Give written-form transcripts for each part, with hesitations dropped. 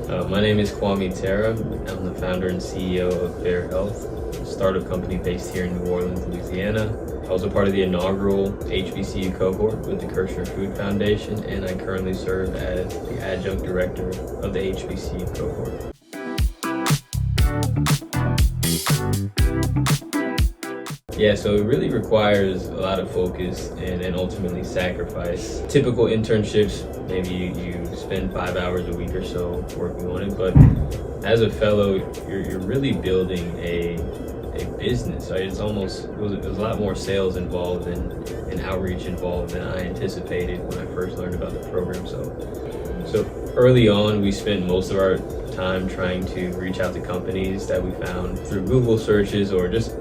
My name is Kwame Terra. I'm the founder and CEO of Fair Health, a startup company based here in New Orleans, Louisiana. I was a part of the inaugural HBCU cohort with the Kirchner Foundation, and I currently serve as the adjunct director of the HBCU cohort. Yeah, so it really requires a lot of focus and ultimately sacrifice. Typical internships, maybe you spend 5 hours a week or so working on it, but as a fellow, you're really building a business. Right? It was a lot more sales involved and outreach involved than I anticipated when I first learned about the program. So early on, we spent most of our time trying to reach out to companies that we found through Google searches or just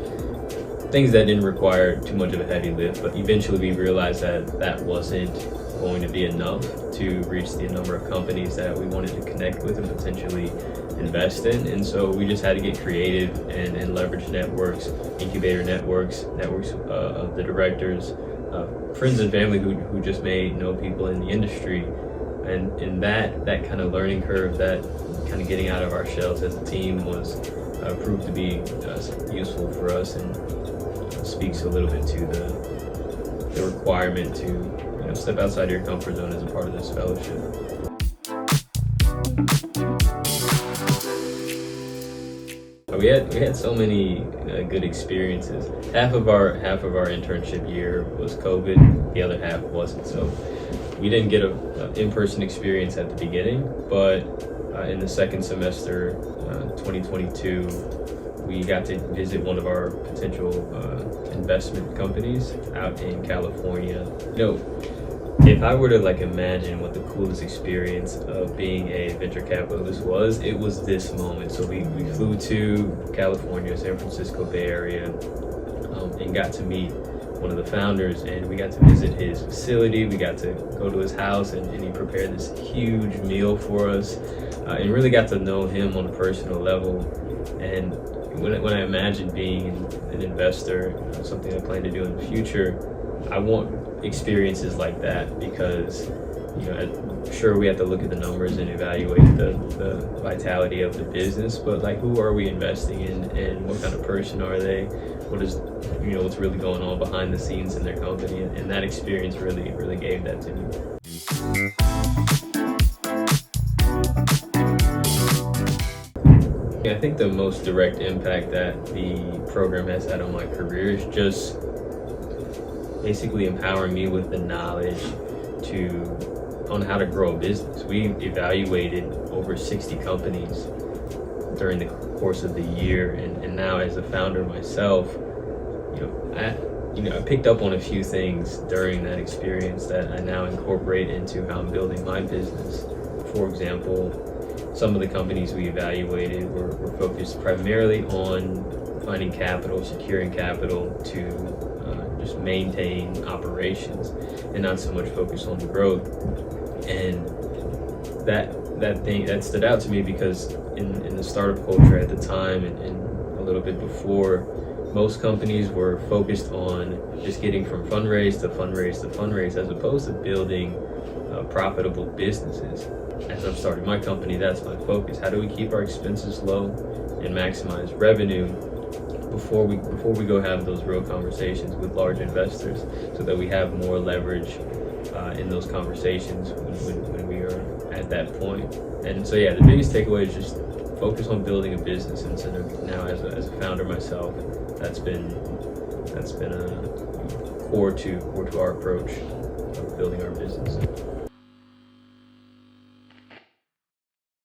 things that didn't require too much of a heavy lift, but eventually we realized that wasn't going to be enough to reach the number of companies that we wanted to connect with and potentially invest in. And so we just had to get creative and leverage networks, incubator networks of the directors, friends and family who just may know people in the industry. And that kind of learning curve, that kind of getting out of our shells as a team was proved to be useful for us, and speaks a little bit to the requirement to step outside your comfort zone as a part of this fellowship. We had so many good experiences. Half of our internship year was COVID, the other half wasn't. So we didn't get an in-person experience at the beginning, but in the second semester, 2022, we got to visit one of our potential investment companies out in California. If I were to imagine what the coolest experience of being a venture capitalist was, it was this moment. So we flew to California, San Francisco Bay Area, and got to meet one of the founders, and we got to visit his facility. We got to go to his house, and he prepared this huge meal for us, and really got to know him on a personal level. And when I imagine being an investor, something I plan to do in the future, I want experiences like that, because sure, we have to look at the numbers and evaluate the vitality of the business, but who are we investing in, and what kind of person are they? What's really going on behind the scenes in their company? And that experience really gave that to me. I think the most direct impact that the program has had on my career is just basically empowering me with the knowledge on how to grow a business. We evaluated over 60 companies during the course of the year, and now as a founder myself, I picked up on a few things during that experience that I now incorporate into how I'm building my business. For example, some of the companies we evaluated were focused primarily on finding capital, securing capital to just maintain operations, and not so much focused on growth. And that stood out to me because in the startup culture at the time and a little bit before, most companies were focused on just getting from fundraise to fundraise to fundraise, as opposed to building profitable businesses. As I'm starting my company, that's my focus. How do we keep our expenses low and maximize revenue before we go have those real conversations with large investors, so that we have more leverage in those conversations when we are at that point? And so the biggest takeaway is just focus on building a business. And so now as a founder myself, that's been a core to our approach of building our business.